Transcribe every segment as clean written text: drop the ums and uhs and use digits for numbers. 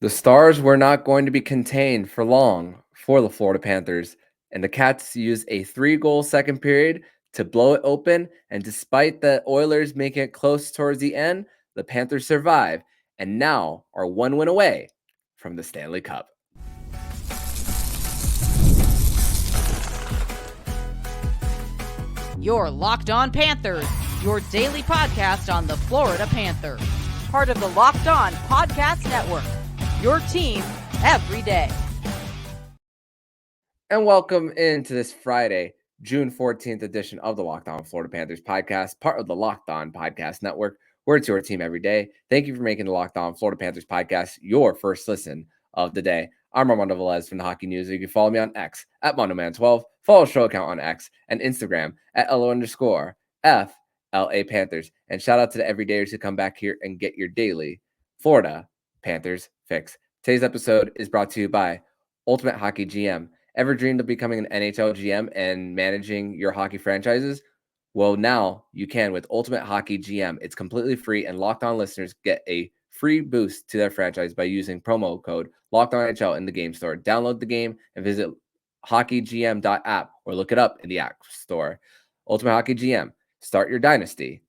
The Stars were not going to be contained for long for the Florida Panthers, and the Cats used a 3-goal second period to blow it open. And despite the Oilers making it close towards the end, the Panthers survive and now are 1 win away from the Stanley Cup. You're Locked On Panthers, your daily podcast on the Florida Panthers. Part of the Locked On Podcast Network, your team every day. And welcome into this Friday, June 14th edition of the Locked On Florida Panthers podcast, part of the Locked On Podcast Network, where it's your team every day. Thank you for making the Locked On Florida Panthers podcast your first listen of the day. I'm Armando Velez from the Hockey News. You can follow me on X at MondoMan12. Follow the show account on X and Instagram at LO_FLA Panthers. And shout out to the everydayers who come back here and get your daily Florida Panthers fix. Today's episode is brought to you by Ultimate Hockey GM. Ever dreamed of becoming an NHL GM and managing your hockey franchises? Well, now you can with Ultimate Hockey GM. It's completely free, and Locked On listeners get a free boost to their franchise by using promo code LOCKEDONNHL in the game store. Download the game and visit hockeygm.app or look it up in the App Store. Ultimate Hockey GM. Start your dynasty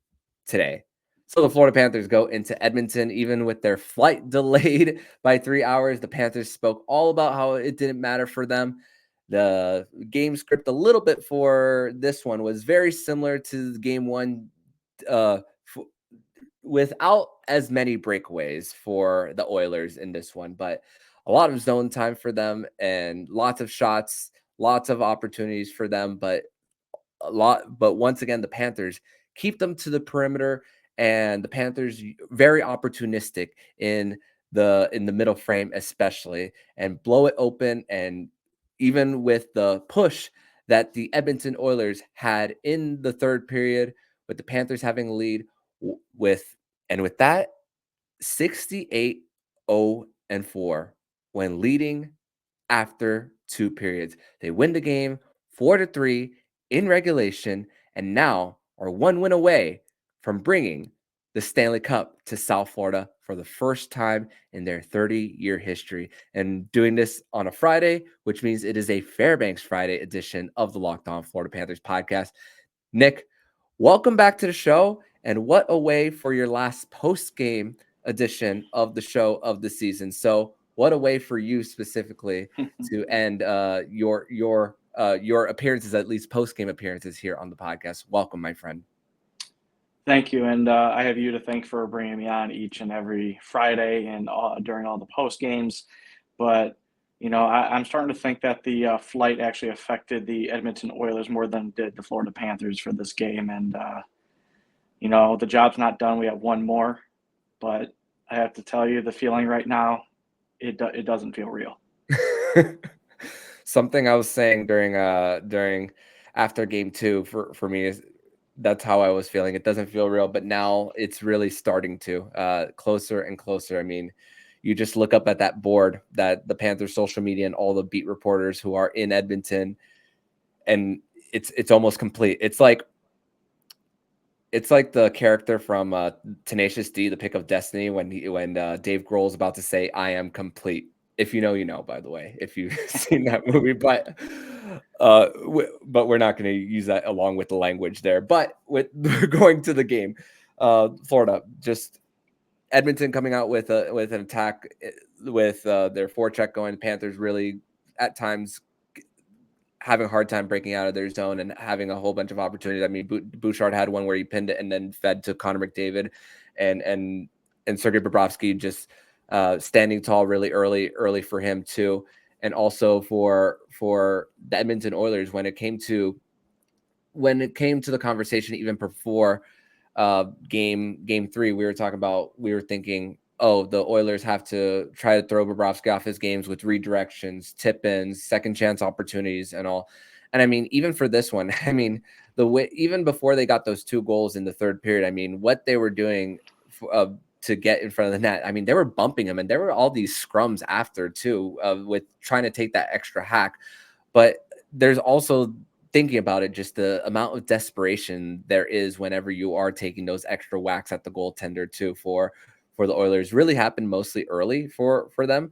today. So the Florida Panthers go into Edmonton, even with their flight delayed by 3 hours. The Panthers spoke all about how it didn't matter for them. The game script a little bit for this one was very similar to game one, without as many breakaways for the Oilers in this one, but a lot of zone time for them and lots of shots, lots of opportunities for them, but once again, the Panthers keep them to the perimeter, and the Panthers very opportunistic in the middle frame, especially, and blow it open. And even with the push that the Edmonton Oilers had in the third period, with the Panthers having a lead with that 68-0-4 when leading after 2 periods. They win the game 4-3 in regulation and now are 1 win away from bringing the Stanley Cup to South Florida for the first time in their 30-year history, and doing this on a Friday, which means it is a Fairbanks Friday edition of the Locked On Florida Panthers podcast. Nick, welcome back to the show, and what a way for your last post-game edition of the show of the season. So what a way for you specifically to end your appearances, at least post-game appearances here on the podcast. Welcome, my friend. Thank you, and I have you to thank for bringing me on each and every Friday and during all the post games. But I'm starting to think that the flight actually affected the Edmonton Oilers more than it did the Florida Panthers for this game. And the job's not done. We have one more, but I have to tell you, the feeling right now, it doesn't feel real. Something I was saying during after game 2 for me is, that's how I was feeling. It doesn't feel real, but now it's really starting to closer and closer. I mean, you just look up at that board that the Panthers social media and all the beat reporters who are in Edmonton, and it's almost complete. It's like the character from Tenacious D, The Pick of Destiny, when Dave Grohl's about to say, "I am complete." If you know, you know, by the way, if you've seen that movie, but we're not going to use that along with the language there. But we're going to the game, Florida, just Edmonton coming out with an attack with their forecheck going. Panthers really at times having a hard time breaking out of their zone and having a whole bunch of opportunities. I mean, Bouchard had one where he pinned it and then fed to Connor McDavid, and Sergei Bobrovsky just standing tall really early for him too. And also for the Edmonton Oilers, when it came to the conversation, even before game 3, we were thinking, oh, the Oilers have to try to throw Bobrovsky off his games with redirections, tip-ins, second chance opportunities, and all. And I mean, even for this one, I mean, the way, even before they got those 2 goals in the third period, I mean, what they were doing to get in front of the net. I mean, they were bumping him, and there were all these scrums after too, with trying to take that extra hack. But there's also, thinking about it, just the amount of desperation there is whenever you are taking those extra whacks at the goaltender too, for the Oilers really happened mostly early for them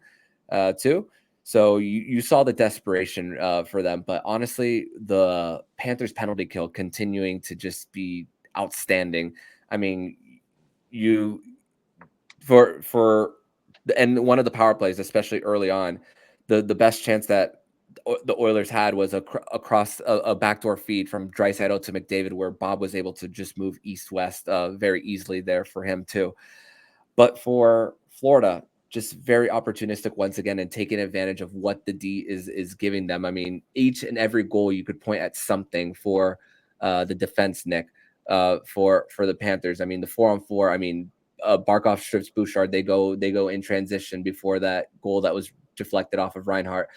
too. So you saw the desperation for them, but honestly, the Panthers penalty kill continuing to just be outstanding. I mean, you for and one of the power plays, especially early on, the best chance that the Oilers had was across a backdoor feed from Draisaitl to McDavid, where Bob was able to just move east-west very easily there for him too. But for Florida, just very opportunistic once again and taking advantage of what the D is giving them. I mean, each and every goal you could point at something for the defense, Nick, for the Panthers. I mean, the 4-on-4. I mean, Barkov strips Bouchard. They go in transition before that goal that was deflected off of Reinhart.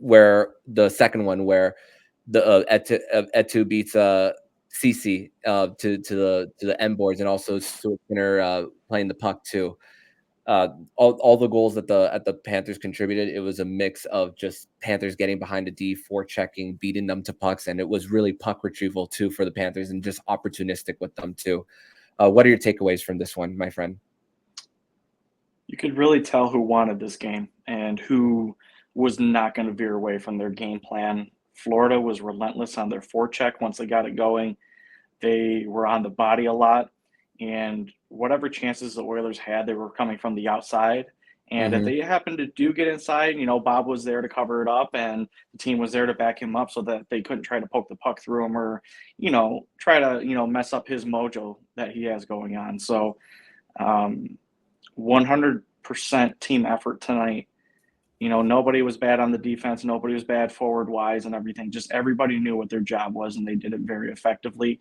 Where the second one where the Etu beats CC to the end boards, and also Stuart Skinner playing the puck too. All the goals that the Panthers contributed, it was a mix of just Panthers getting behind a D, forechecking, beating them to pucks, and it was really puck retrieval too for the Panthers, and just opportunistic with them too. What are your takeaways from this one, my friend? You could really tell who wanted this game and who was not going to veer away from their game plan. Florida was relentless on their forecheck once they got it going. They were on the body a lot, and whatever chances the Oilers had, they were coming from the outside. And if they happened to get inside, Bob was there to cover it up, and the team was there to back him up so that they couldn't try to poke the puck through him or, try to, mess up his mojo that he has going on. So 100% team effort tonight. Nobody was bad on the defense. Nobody was bad forward-wise and everything. Just everybody knew what their job was, and they did it very effectively,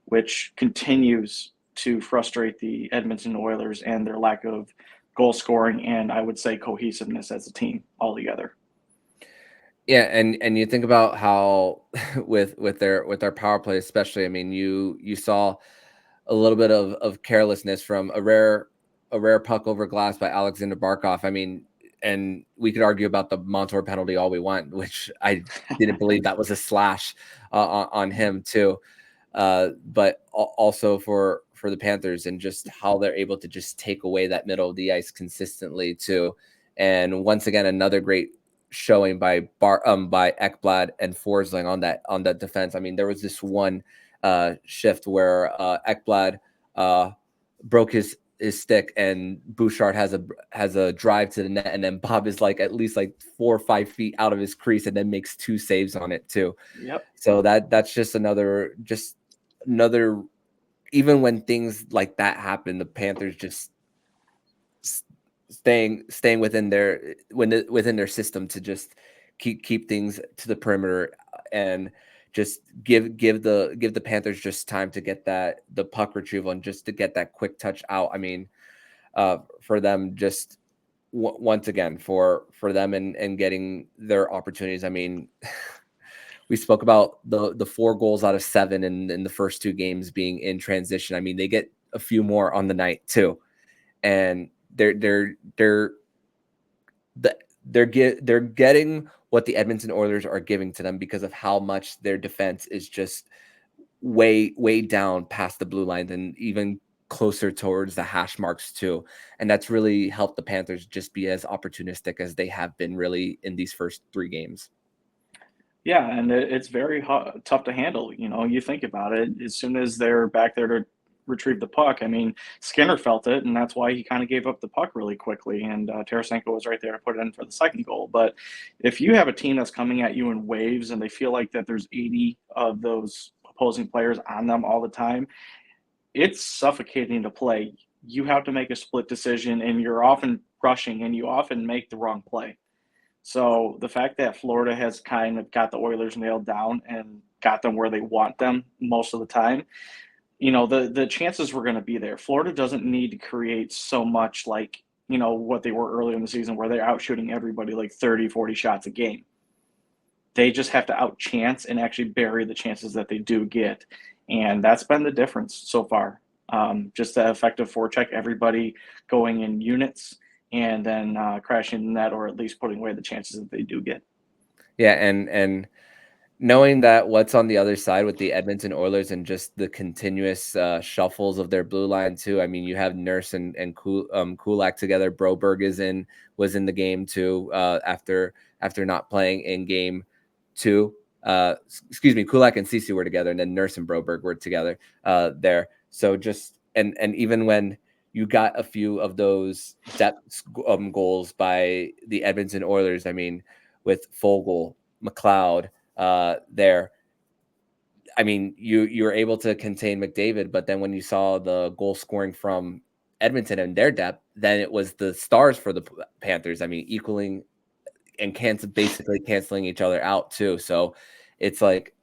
which continues to frustrate the Edmonton Oilers and their lack of goal scoring and, I would say, cohesiveness as a team altogether. Yeah, and you think about how with their power play, especially. I mean, you saw a little bit of carelessness from a rare puck over glass by Alexander Barkov. I mean, and we could argue about the Montour penalty all we want, which I didn't believe that was a slash on him too. But also for the Panthers, and just how they're able to just take away that middle of the ice consistently too. And once again, another great showing by Ekblad and Forsling on that defense. I mean, there was this one shift where Ekblad broke his stick, and Bouchard has a drive to the net, and then Bob is at least 4 or 5 feet out of his crease, and then makes 2 saves on it too. Yep. So that's just another. Even when things like that happen, the Panthers just staying within their system to just keep things to the perimeter, and just give the Panthers just time to get the puck retrieval, and just to get that quick touch out. I mean, for them, just once again for them and getting their opportunities. I mean, we spoke about the 4 goals out of 7 in the first 2 games being in transition. I mean, they get a few more on the night too, and they're getting what the Edmonton Oilers are giving to them because of how much their defense is just way down past the blue line and even closer towards the hash marks too. And that's really helped the Panthers just be as opportunistic as they have been really in these first 3 games. Yeah, and it's very tough to handle. You think about it, as soon as they're back there to retrieve the puck, I mean, Skinner felt it, and that's why he kind of gave up the puck really quickly, and Tarasenko was right there to put it in for the second goal. But if you have a team that's coming at you in waves and they feel like that there's 80 of those opposing players on them all the time, it's suffocating to play. You have to make a split decision, and you're often rushing, and you often make the wrong play. So the fact that Florida has kind of got the Oilers nailed down and got them where they want them most of the time, the chances were going to be there. Florida doesn't need to create so much what they were earlier in the season, where they're out shooting everybody 30, 40 shots a game. They just have to outchance and actually bury the chances that they do get. And that's been the difference so far. Just the effective forecheck, everybody going in units, and then crashing the net, or at least putting away the chances that they do get. Yeah, and knowing that what's on the other side with the Edmonton Oilers and just the continuous shuffles of their blue line too. I mean, you have Nurse and Kulak together. Broberg was in the game too after not playing in game 2. Excuse me, Kulak and Cece were together, and then Nurse and Broberg were together there. So just and even when you got a few of those depth goals by the Edmonton Oilers, I mean, with Fogle, McLeod there. I mean, you were able to contain McDavid, but then when you saw the goal scoring from Edmonton and their depth, then it was the stars for the Panthers. I mean, equaling and basically canceling each other out too. So it's like,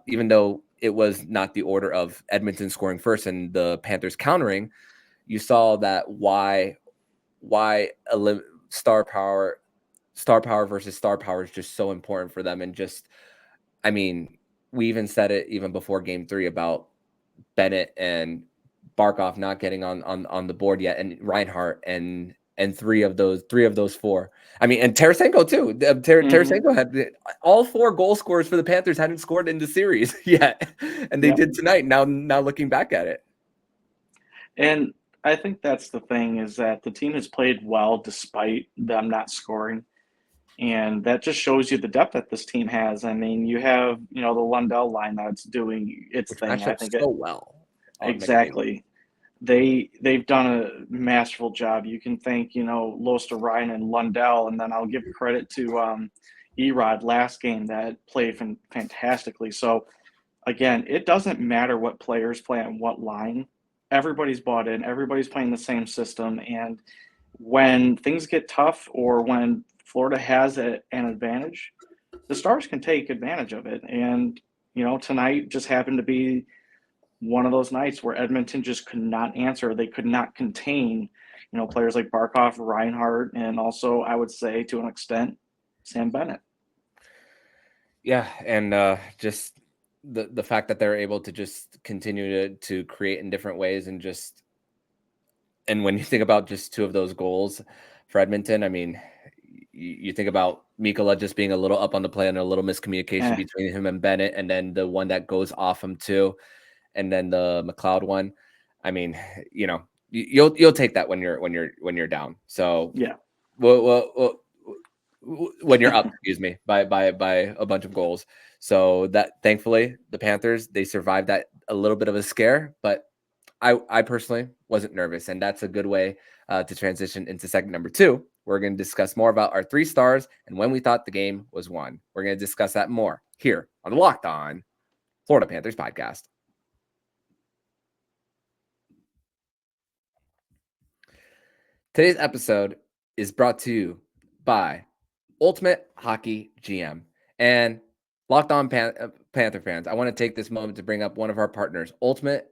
even though it was not the order of Edmonton scoring first and the Panthers countering, you saw that why star power versus star power is just so important for them. And just, I mean, we even said it even before game 3 about Bennett and Barkov not getting on the board yet, and Reinhart and three of those 4. I mean, and Tarasenko too. Tarasenko had all 4 goal scorers for the Panthers hadn't scored in the series yet, and they did tonight. Now looking back at it, and I think that's the thing, is that the team has played well despite them not scoring. And that just shows you the depth that this team has. I mean, you have, the Lundell line that's doing its thing. I think so well. Exactly. They've done a masterful job. You can thank, Losterrein and Lundell, and then I'll give credit to Erod last game that played fantastically. So again, it doesn't matter what players play on what line. Everybody's bought in. Everybody's playing the same system. And when things get tough, or when Florida has an advantage, the Stars can take advantage of it. And, tonight just happened to be one of those nights where Edmonton just could not answer. They could not contain, players like Barkov, Reinhart, and also, I would say, to an extent, Sam Bennett. Yeah, and just the fact that they're able to just continue to create in different ways, and when you think about just 2 of those goals for Edmonton, I mean, you think about Mikkola just being a little up on the play and a little miscommunication between him and Bennett, and then the one that goes off him too, and then the McLeod one. I mean, you'll take that when you're down. So yeah, well, when you're up, excuse me, by a bunch of goals. So that, thankfully, the Panthers, they survived that a little bit of a scare, but I personally wasn't nervous, and that's a good way to transition into segment number 2. We're going to discuss more about our 3 stars and when we thought the game was won. We're going to discuss that more here on the Locked On Florida Panthers podcast. Today's episode is brought to you by Ultimate Hockey GM. And Locked On Panther fans, I want to take this moment to bring up one of our partners, Ultimate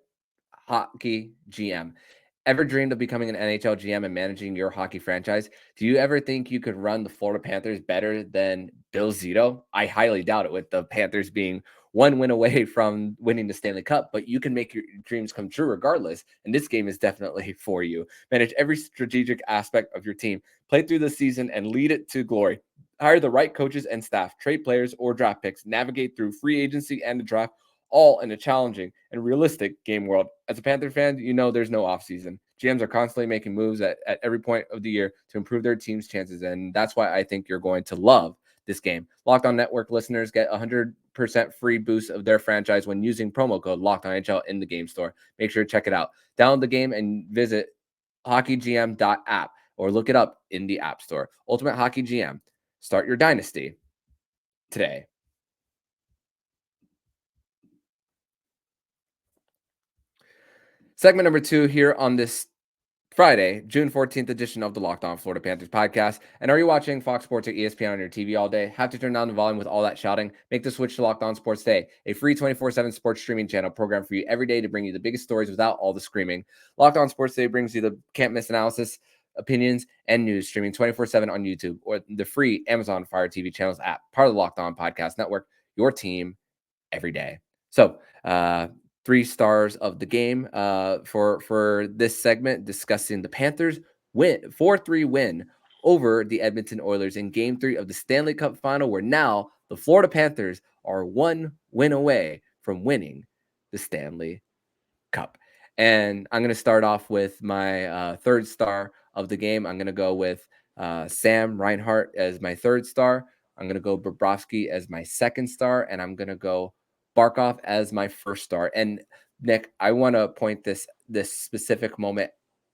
Hockey GM. Ever dreamed of becoming an NHL GM and managing your hockey franchise? Do you ever think you could run the Florida Panthers better than Bill Zito? I highly doubt it, with the Panthers being 1 win away from winning the Stanley Cup, but you can make your dreams come true regardless. And this game is definitely for you. Manage every strategic aspect of your team, play through the season, and lead it to glory. Hire the right coaches and staff, trade players or draft picks, navigate through free agency and the draft, all in a challenging and realistic game world. As a Panther fan, there's no offseason. GMs are constantly making moves at every point of the year to improve their team's chances, and that's why I think you're going to love this game. Locked On Network listeners get 100% free boost of their franchise when using promo code LOCKEDONNHL in the game store. Make sure to check it out. Download the game and visit hockeygm.app or look it up in the App Store. Ultimate Hockey GM. Start your dynasty today. Segment number 2 here on this Friday, June 14th edition of the Locked On Florida Panthers podcast. And are you watching Fox Sports or ESPN on your TV all day? Have to turn down the volume with all that shouting? Make the switch to Locked On Sports Today, a free 24/7 sports streaming channel program for you every day to bring you the biggest stories without all the screaming. Locked On Sports Today brings you the can't miss analysis, opinions, and news, streaming 24/7 on YouTube or the free Amazon Fire TV channels app, part of the Locked On Podcast Network, your team every day. So, 3 stars of the game for this segment, discussing the Panthers 4-3 win over the Edmonton Oilers in Game 3 of the Stanley Cup Final, where now The Florida Panthers are 1 win away from winning the Stanley Cup. And I'm going to start off with my third star of the game. I'm going to go with Sam Reinhart as my third star. I'm going to go Bobrovsky as my second star, and I'm going to go Barkov as my first star. And Nick, I want to point this specific moment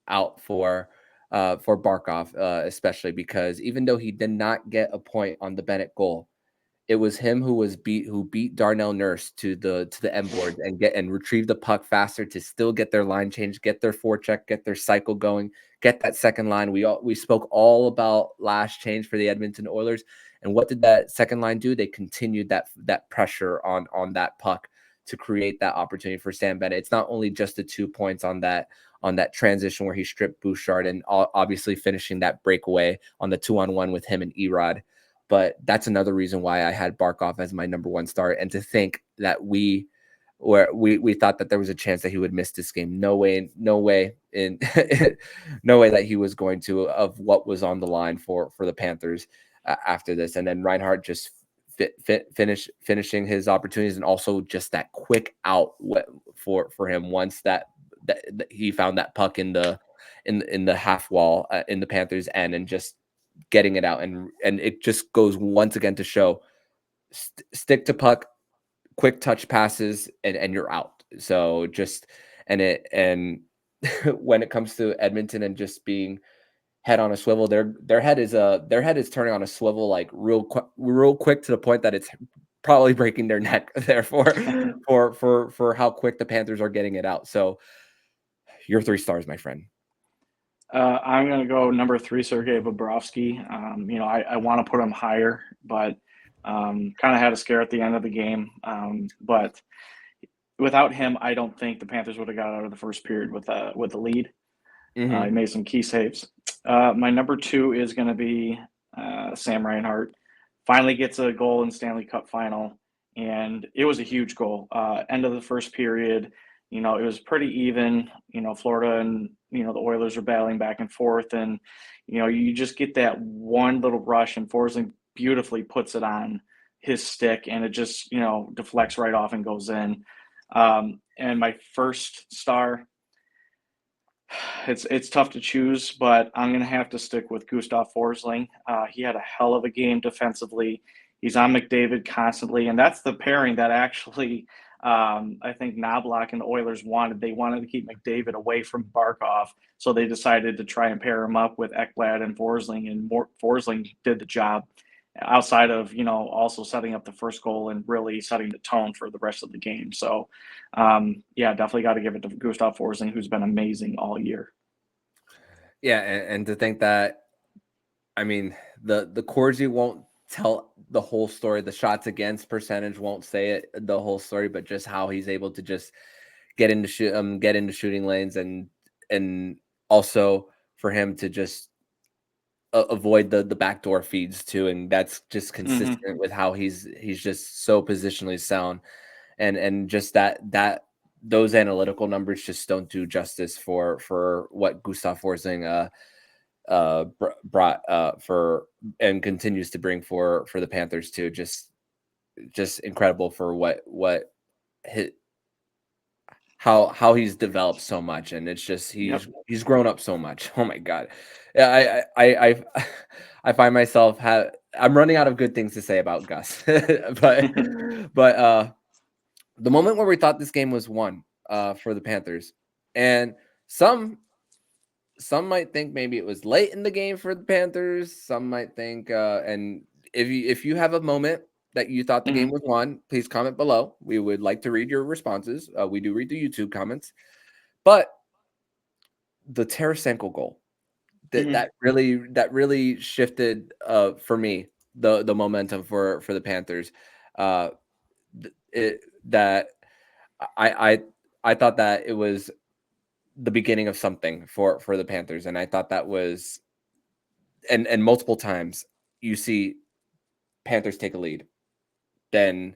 out for Barkov, especially because even though he did not get a point on the Bennett goal, it was him who beat Darnell Nurse to the end board and retrieve the puck faster to still get their line change, get their forecheck, get their cycle going, get that second line. We spoke all about last change for the Edmonton Oilers, and what did that second line do? They continued that pressure on that puck to create that opportunity for Sam Bennett. It's not only just the 2 points on that transition where he stripped Bouchard and obviously finishing that breakaway on the 2-on-1 with him and Erod. But that's another reason why I had Barkov as my number one star. And to think that we thought that there was a chance that he would miss this game. No way no way that he was going to, of what was on the line for the Panthers after this. And then Reinhart just finishing his opportunities, and also just that quick out for him once that he found that puck in the half wall in the Panthers end, and just getting it out, and it just goes once again to show stick to puck, quick touch passes, and you're out. So just and when it comes to Edmonton and just being head on a swivel, their head is turning on a swivel like real quick, to the point that it's probably breaking their neck there for how quick the Panthers are getting it out. So your 3 stars, my friend. I'm going to go number 3, Sergei Bobrovsky. I want to put him higher, but kind of had a scare at the end of the game. But without him, I don't think the Panthers would have got out of the first period with the lead. Mm-hmm. He made some key saves. My number 2 is going to be Sam Reinhart. Finally gets a goal in Stanley Cup Final, and it was a huge goal. End of the first period, it was pretty even. Florida and the Oilers are battling back and forth, and you just get that one little rush, and Forsling beautifully puts it on his stick, and it just deflects right off and goes in. And my first star, it's tough to choose, but I'm gonna have to stick with Gustav Forsling. He had a hell of a game defensively. He's on McDavid constantly, and that's the pairing that actually I think Knobloch and the Oilers wanted. They wanted to keep McDavid away from Barkov, so they decided to try and pair him up with Ekblad and Forsling, and Forsling did the job, outside of also setting up the first goal and really setting the tone for the rest of the game. So definitely got to give it to Gustav Forsling, who's been amazing all year. Yeah, and to think that, I mean, the Corgi won't tell the whole story. The shots against percentage won't say it the whole story, but just how he's able to just get into shooting lanes, and also for him to just avoid the backdoor feeds too, and that's just consistent with how he's just so positionally sound, and just that those analytical numbers just don't do justice for what Gustav Forsling brought for and continues to bring for the Panthers too. Just incredible for what how he's developed so much, and it's just he's grown up so much. Oh my God. Yeah, I find myself I'm running out of good things to say about Gus. but the moment where we thought this game was won for the Panthers, and some might think maybe it was late in the game for the Panthers. Some might think, and if you have a moment that you thought the game was won, please comment below. We would like to read your responses. We do read the YouTube comments, but the Tarasenko goal that really shifted for me the momentum for the Panthers. I thought that it was the beginning of something for the Panthers, and I thought that was, and multiple times you see Panthers take a lead, then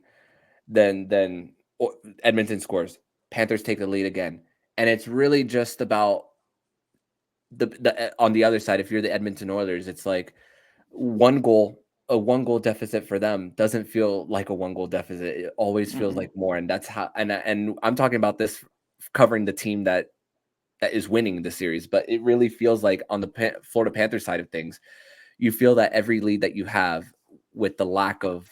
Edmonton scores, Panthers take the lead again, and it's really just about the on the other side. If you're the Edmonton Oilers, it's like one goal a 1-goal deficit for them doesn't feel like a 1-goal deficit. It always feels like more, and that's how. And I'm talking about this covering the team that is winning the series, but it really feels like on the Florida Panthers side of things, you feel that every lead that you have with the lack of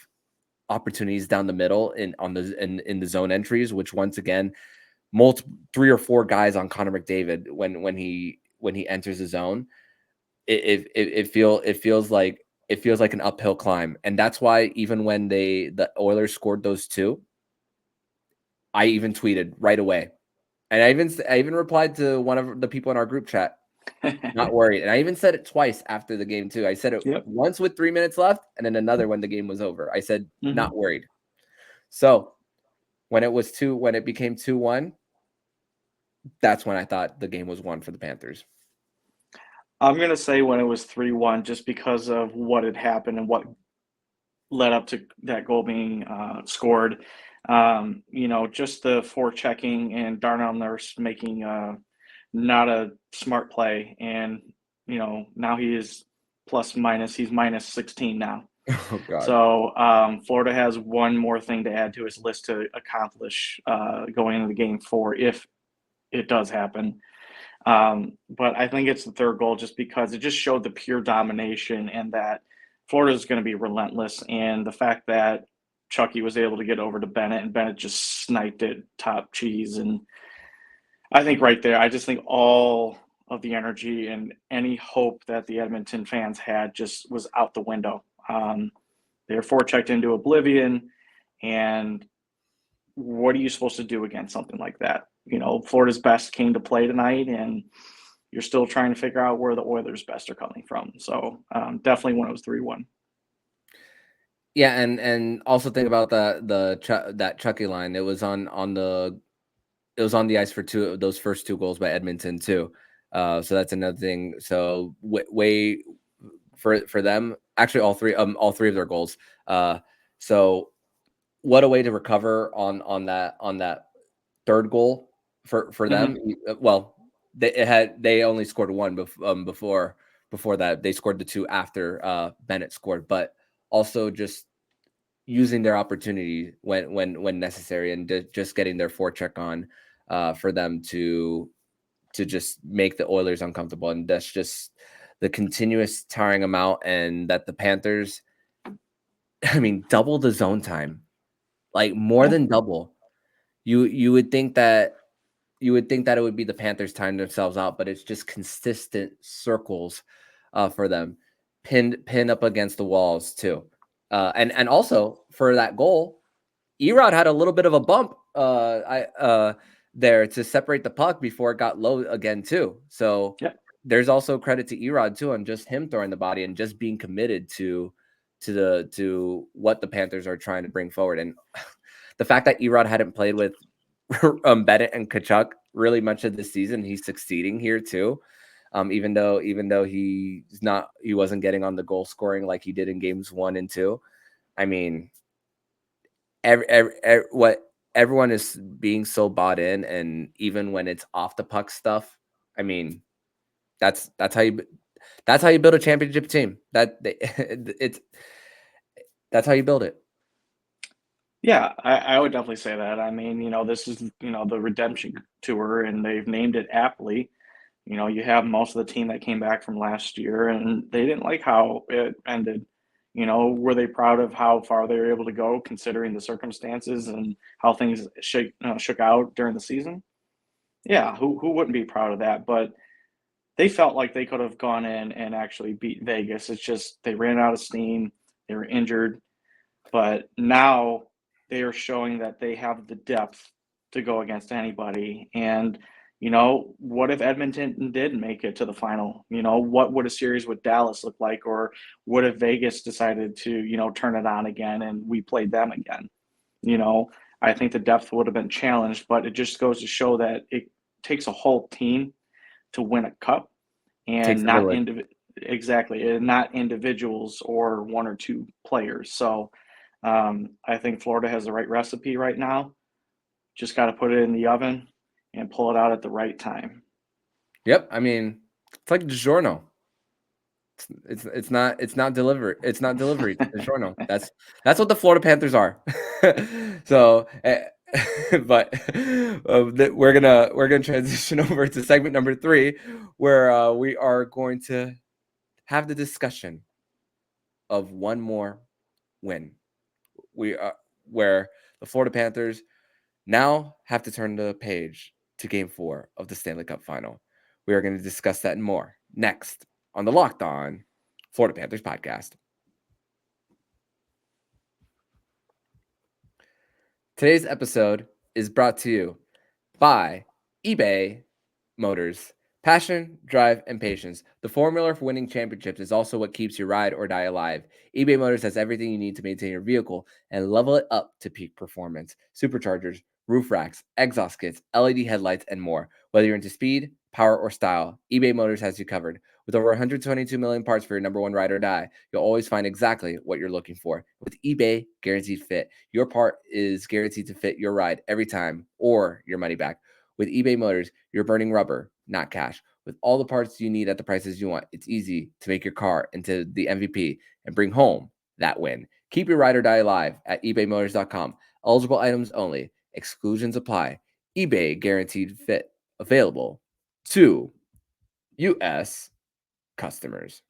opportunities down the middle in the zone entries, which once again, 3 or 4 guys on Connor McDavid when he enters the zone, it feels like an uphill climb. And that's why even when the Oilers scored those 2, I even tweeted right away. And I even replied to one of the people in our group chat, not worried. And I even said it twice after the game too. I said it once with 3 minutes left, and then another when the game was over. I said, not worried. So when it became 2-1, that's when I thought the game was won for the Panthers. I'm going to say when it was 3-1, just because of what had happened and what led up to that goal being scored. Just the forechecking and Darnell Nurse making not a smart play. And, now he is he's minus 16 now. Oh, God. So Florida has one more thing to add to his list to accomplish going into the game 4 if it does happen. But I think it's the third goal just because it just showed the pure domination and that Florida is going to be relentless. And the fact that Chucky was able to get over to Bennett and Bennett just sniped it top cheese. And I think right there, I just think all of the energy and any hope that the Edmonton fans had just was out the window. They were forechecked into oblivion. And what are you supposed to do against something like that? Florida's best came to play tonight, and you're still trying to figure out where the Oilers' best are coming from. So definitely when it was 3-1. Yeah, and also think about that Chucky line. It was on the ice for those first 2 goals by Edmonton too. So that's another thing. So way for them, actually all three of their goals. So what a way to recover on that third goal for them. Well, they only scored 1 before that. They scored the 2 after Bennett scored, but also just using their opportunity when necessary and just getting their forecheck on for them to just make the Oilers uncomfortable. And that's just the continuous tiring them out, and that the Panthers, double the zone time, like more than double. You would think that it would be the Panthers tying themselves out, but it's just consistent circles for them, pinned up against the walls too. And also for that goal, Erod had a little bit of a bump there to separate the puck before it got low again too. So there's also credit to Erod too on just him throwing the body and just being committed to what the Panthers are trying to bring forward. And the fact that Erod hadn't played with Bennett and Tkachuk really much of this season, he's succeeding here too. Even though he wasn't getting on the goal scoring like he did in games 1 and 2. What everyone is being so bought in, and even when it's off the puck stuff, that's how you build a championship team. That's how you build it. Yeah, I would definitely say that. This is, the redemption tour, and they've named it aptly. You have most of the team that came back from last year, and they didn't like how it ended. Were they proud of how far they were able to go considering the circumstances and how things shook out during the season? Yeah, who wouldn't be proud of that? But they felt like they could have gone in and actually beat Vegas. It's just they ran out of steam. They were injured. But now they are showing that they have the depth to go against anybody. And, what if Edmonton did make it to the final? What would a series with Dallas look like? Or what if Vegas decided to, turn it on again and we played them again? I think the depth would have been challenged, but it just goes to show that it takes a whole team to win a cup, and not individuals or 1 or 2 players. So I think Florida has the right recipe right now. Just got to put it in the oven and pull it out at the right time. Yep. It's like DiGiorno. It's not delivery. It's not delivery. DiGiorno. That's what the Florida Panthers are. So, but we're gonna transition over to segment number 3, where we are going to have the discussion of one more win. We are where the Florida Panthers now have to turn the page to Game 4 of the Stanley Cup Final. We are going to discuss that and more next on the Locked On Florida Panthers podcast. Today's episode is brought to you by eBay Motors. Passion, drive, and patience. The formula for winning championships is also what keeps your ride or die alive. eBay Motors has everything you need to maintain your vehicle and level it up to peak performance. Superchargers, roof racks, exhaust kits, LED headlights, and more. Whether you're into speed, power, or style, eBay Motors has you covered. With over 122 million parts for your number one ride or die, you'll always find exactly what you're looking for. With eBay Guaranteed Fit, your part is guaranteed to fit your ride every time or your money back. With eBay Motors, you're burning rubber, not cash. With all the parts you need at the prices you want, it's easy to make your car into the MVP and bring home that win. Keep your ride or die alive at ebaymotors.com. Eligible items only. Exclusions apply. eBay Guaranteed Fit. Available to U.S. customers.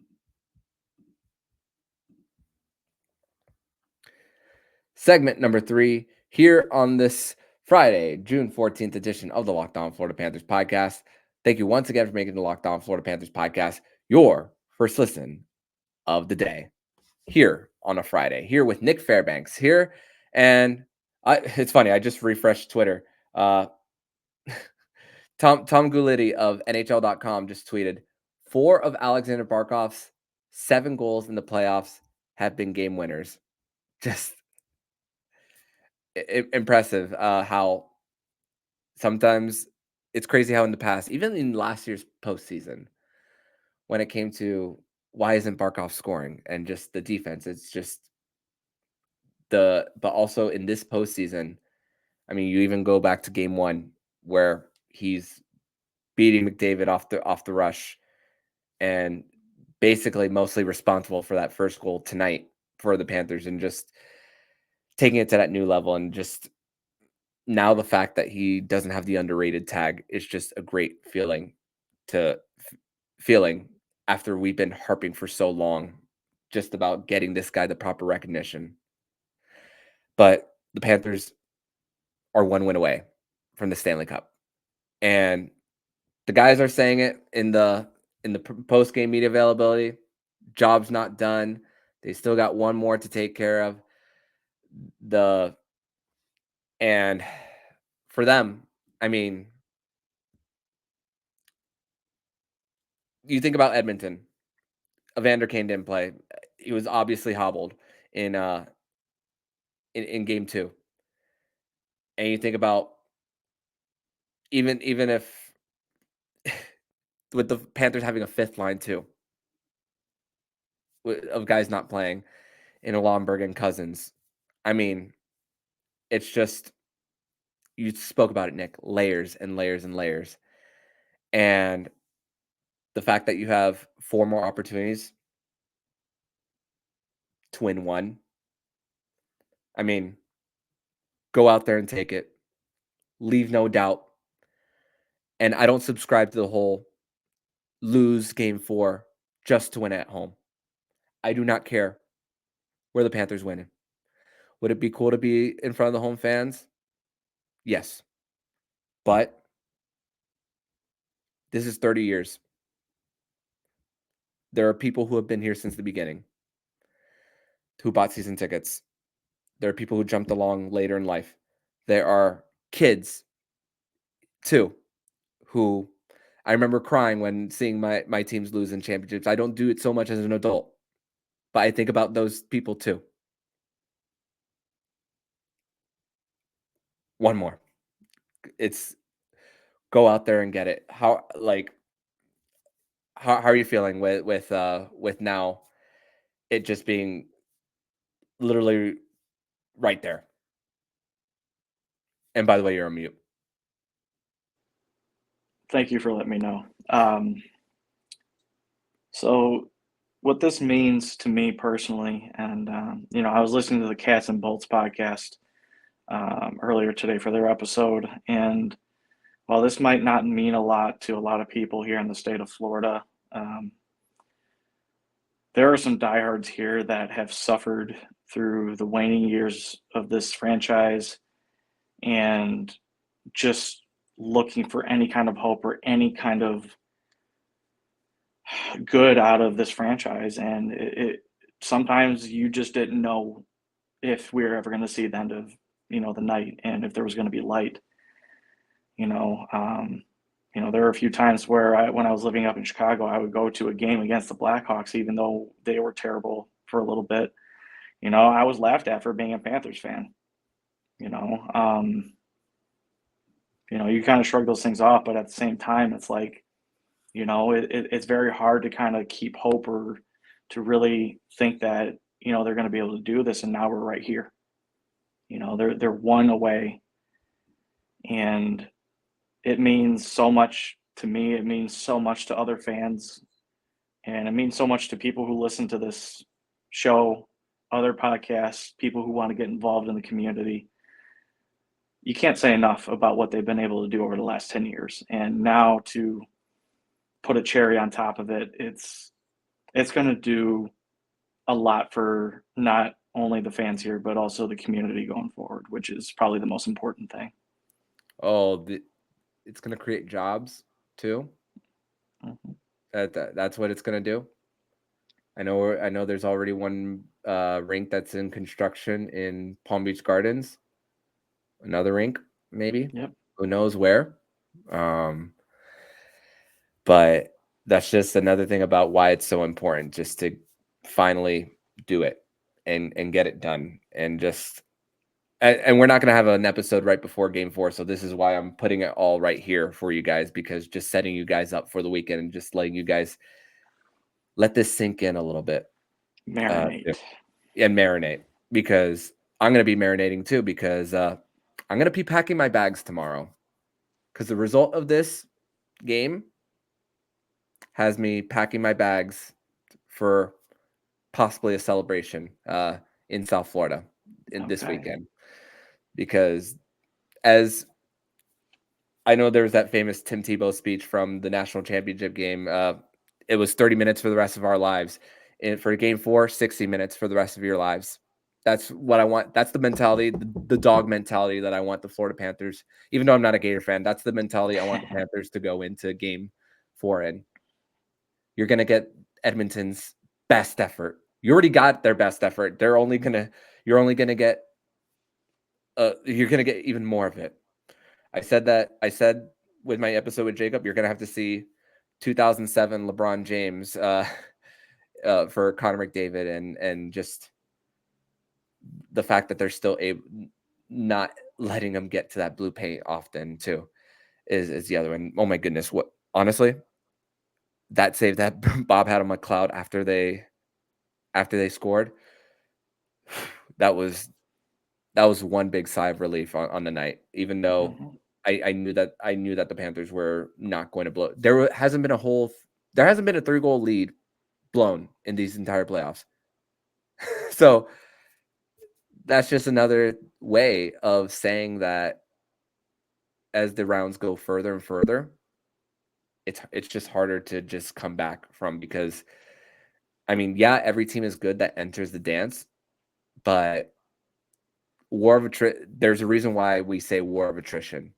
Segment number 3 here on this Friday, June 14th edition of the Locked On Florida Panthers podcast. Thank you once again for making the Locked On Florida Panthers podcast your first listen of the day here on a Friday, here with Nich Fairbanks here. And it's funny, I just refreshed Twitter. Tom Gulitti of NHL.com just tweeted 4 of Alexander Barkov's 7 goals in the playoffs have been game winners. Just impressive how sometimes it's crazy how in the past, even in last year's postseason, when it came to why isn't Barkov scoring and just the defense, it's just but also in this postseason, I mean, you even go back to game 1 where he's beating McDavid off the rush and basically mostly responsible for that first goal tonight for the Panthers and just taking it to that new level. And just now the fact that he doesn't have the underrated tag is just a great feeling after we've been harping for so long just about getting this guy the proper recognition. But the Panthers are 1 win away from the Stanley Cup. And the guys are saying it in the post-game media availability. Job's not done. They still got 1 more to take care of. And for them, I mean, you think about Edmonton. Evander Kane didn't play. He was obviously hobbled in game 2. And you think about even if with the Panthers having a 5th line too of guys not playing in Lomberg and Cousins. I mean, it's just, you spoke about it, Nick, layers and layers and layers. And the fact that you have 4 more opportunities to win 1, I mean, go out there and take it. Leave no doubt. And I don't subscribe to the whole lose game 4 just to win at home. I do not care where the Panthers win. Would it be cool to be in front of the home fans? Yes. But this is 30 years. There are people who have been here since the beginning who bought season tickets. There are people who jumped along later in life. There are kids, too, who I remember crying when seeing my teams lose in championships. I don't do it so much as an adult, but I think about those people, too. 1 more. It's go out there and get it. How are you feeling with now it just being literally right there? And by the way, you're on mute. Thank you for letting me know. So what this means to me personally, and I was listening to the Cats and Bolts podcast earlier today for their episode, and while this might not mean a lot to a lot of people here in the state of Florida, um, there are some diehards here that have suffered through the waning years of this franchise and just looking for any kind of hope or any kind of good out of this franchise. And it sometimes you just didn't know if we were ever going to see the end of the night and if there was going to be light. There were a few times where when I was living up in Chicago, I would go to a game against the Blackhawks, even though they were terrible for a little bit. I was laughed at for being a Panthers fan. You kind of shrug those things off, but at the same time, it's like, it's very hard to kind of keep hope or to really think that, they're going to be able to do this. And now we're right here. They're one away. And it means so much to me. It means so much to other fans. And it means so much to people who listen to this show, other podcasts, people who want to get involved in the community. You can't say enough about what they've been able to do over the last 10 years. And now to put a cherry on top of it, it's going to do a lot for not only the fans here, but also the community going forward, which is probably the most important thing. Oh, it's going to create jobs too. Mm-hmm. That's what it's going to do. I know there's already one rink that's in construction in Palm Beach Gardens. Another rink, maybe. Yep. Who knows where? But that's just another thing about why it's so important, just to finally do it and get it done. And we're not going to have an episode right before Game 4, so this is why I'm putting it all right here for you guys, because just setting you guys up for the weekend and just letting you guys let this sink in a little bit. Marinate. And marinate, because I'm going to be marinating too, because I'm going to be packing my bags tomorrow, because the result of this game has me packing my bags for possibly a celebration in South Florida this weekend. Because as I know, there was that famous Tim Tebow speech from the national championship game. It was 30 minutes for the rest of our lives. And for Game 4, 60 minutes for the rest of your lives. That's what I want. That's the mentality, the dog mentality that I want the Florida Panthers. Even though I'm not a Gator fan, that's the mentality I want the Panthers to go into Game 4 in. You're going to get Edmonton's best effort. You already got their best effort. You're only going to get even more of it. I said with my episode with Jacob, you're going to have to see 2007 LeBron James for Connor McDavid, and just the fact that they're still not letting them get to that blue paint often too is the other one. Oh my goodness. Honestly, that save that Bob had on McLeod after they scored, that was one big sigh of relief on the night, even though I knew that the Panthers were not going to blow. There hasn't been a 3-goal lead blown in these entire playoffs. So that's just another way of saying that as the rounds go further and further, it's just harder to just come back from, because I mean, yeah, every team is good that enters the dance, but there's a reason why we say war of attrition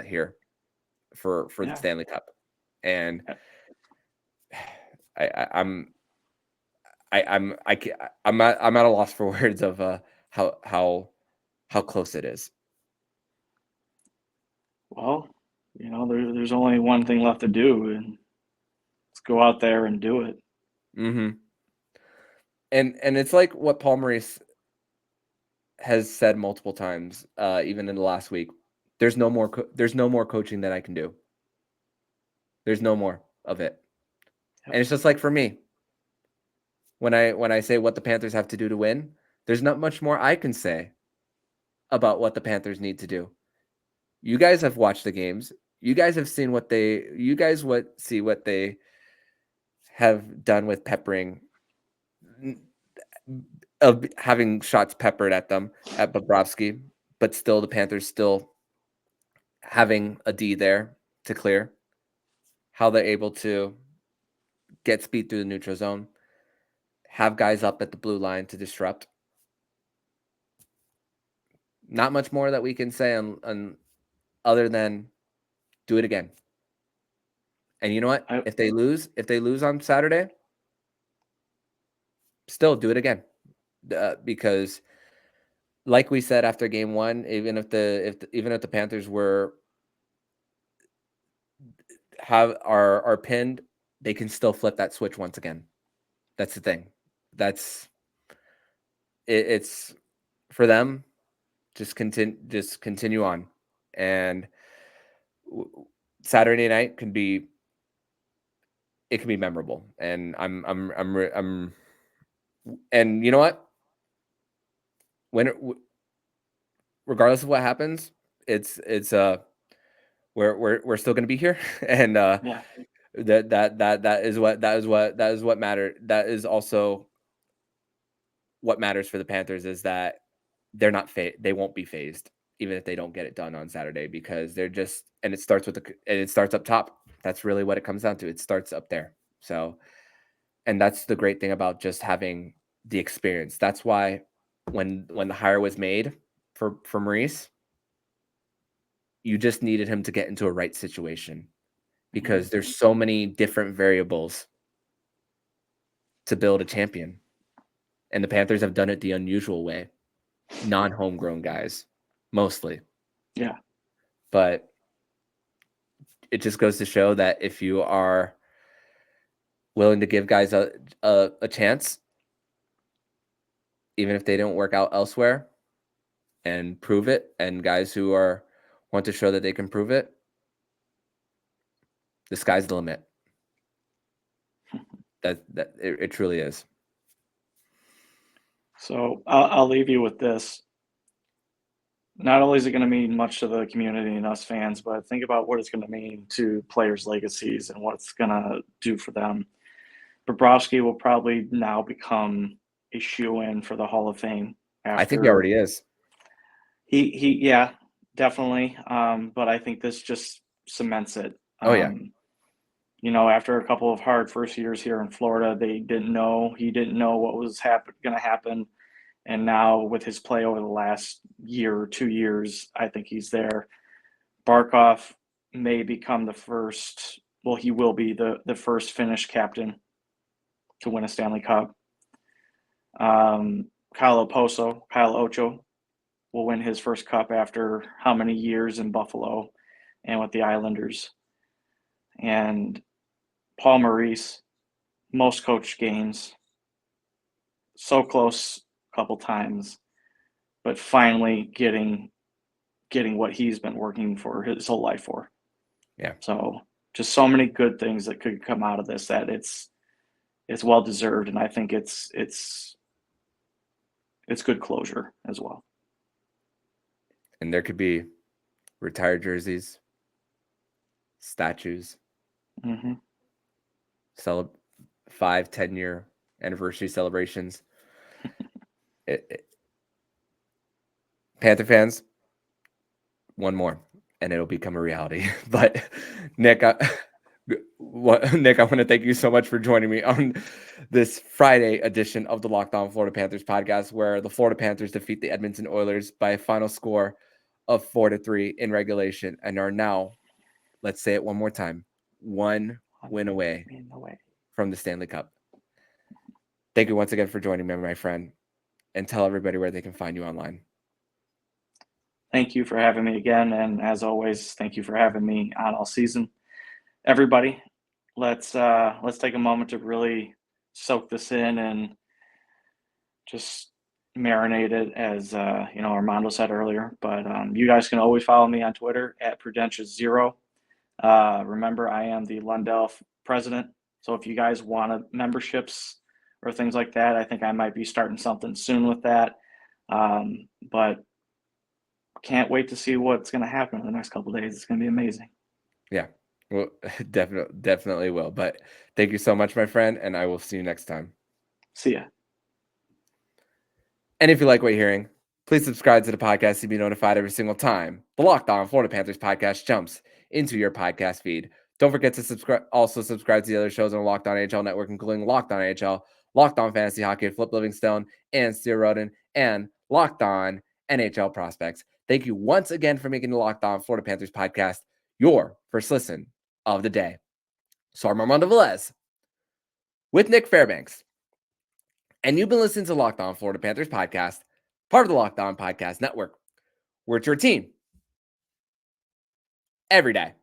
here for the Stanley Cup. And I'm at a loss for words of how close it is. Well, there's only one thing left to do, and let's go out there and do it. Mm-hmm. And it's like what Paul Maurice has said multiple times, even in the last week. There's no more coaching that I can do. There's no more of it. Yep. And it's just like for me, when I say what the Panthers have to do to win, there's not much more I can say about what the Panthers need to do. You guys have watched the games. You guys have seen see what they have done with peppering of having shots peppered at them at Bobrovsky, but still the Panthers still having a D there to clear. How they're able to get speed through the neutral zone, have guys up at the blue line to disrupt. Not much more that we can say on other than do it again. And you know what? If they lose on Saturday, still do it again. Because like we said after game 1, even if the Panthers are pinned, they can still flip that switch once again. That's the thing. It's for them. Just continue on, and Saturday night can be memorable. And I'm and you know what? Regardless of what happens, it's we're still going to be here, and Yeah. that is what matters. That is also what matters for the Panthers, is that they're not they won't be phased even if they don't get it done on Saturday, because they're just, and it starts up top. That's really what it comes down to. It starts up there. So, and that's the great thing about just having the experience. That's why when the hire was made for Maurice, you just needed him to get into a right situation, because there's so many different variables to build a champion. And the Panthers have done it the unusual way. Non-homegrown guys, mostly. Yeah. But it just goes to show that if you are willing to give guys a chance, even if they don't work out elsewhere, and prove it, and guys who want to show that they can prove it, the sky's the limit. It truly is. So I'll leave you with this. Not only is it going to mean much to the community and us fans, but think about what it's going to mean to players' legacies and what it's going to do for them. Bobrovsky will probably now become a shoe-in for the Hall of Fame. I think he already is. Yeah, definitely. But I think this just cements it. Oh yeah. After a couple of hard first years here in Florida, he didn't know what was going to happen. And now with his play over the last year or 2 years, I think he's there. Barkov may become he will be the first Finnish captain to win a Stanley Cup. Kyle Ocho will win his first cup after how many years in Buffalo and with the Islanders. And Paul Maurice, most coached games, so close a couple times, but finally getting what he's been working for his whole life for. Yeah. So just so many good things that could come out of this, that it's well deserved, and I think it's good closure as well. And there could be retired jerseys, statues, 5-10-year anniversary celebrations. Panther fans, one more, and it'll become a reality. But Nich, I want to thank you so much for joining me on this Friday edition of the Locked On Florida Panthers podcast, where the Florida Panthers defeat the Edmonton Oilers by a final score of 4-3 in regulation, and are now, let's say it one more time, one win away from the Stanley Cup. Thank you once again for joining me, my friend, and tell everybody where they can find you online. Thank you for having me again, and as always, thank you for having me on all season. Everybody, let's take a moment to really soak this in and just marinate it, as Armando said earlier. But you guys can always follow me on Twitter at Prudentious0. Remember, I am the Lundell president, so if you guys want memberships or things like that, I think I might be starting something soon with that. But can't wait to see what's going to happen in the next couple of days. It's going to be amazing. Yeah, well, definitely will. But thank you so much, my friend, and I will see you next time. See ya. And if you like what you're hearing, please subscribe to the podcast to be notified every single time the Locked On Florida Panthers podcast jumps into your podcast feed. Don't forget to subscribe to the other shows on the Locked On NHL Network, including Locked On NHL, Locked On Fantasy Hockey, Flip Livingstone, and Steer Roden, and Locked On NHL Prospects. Thank you once again for making the Locked On Florida Panthers podcast your first listen of the day. So I'm Armando Velez with Nich Fairbanks, and you've been listening to Locked On Florida Panthers podcast, part of the Locked On Podcast Network. We're your team every day.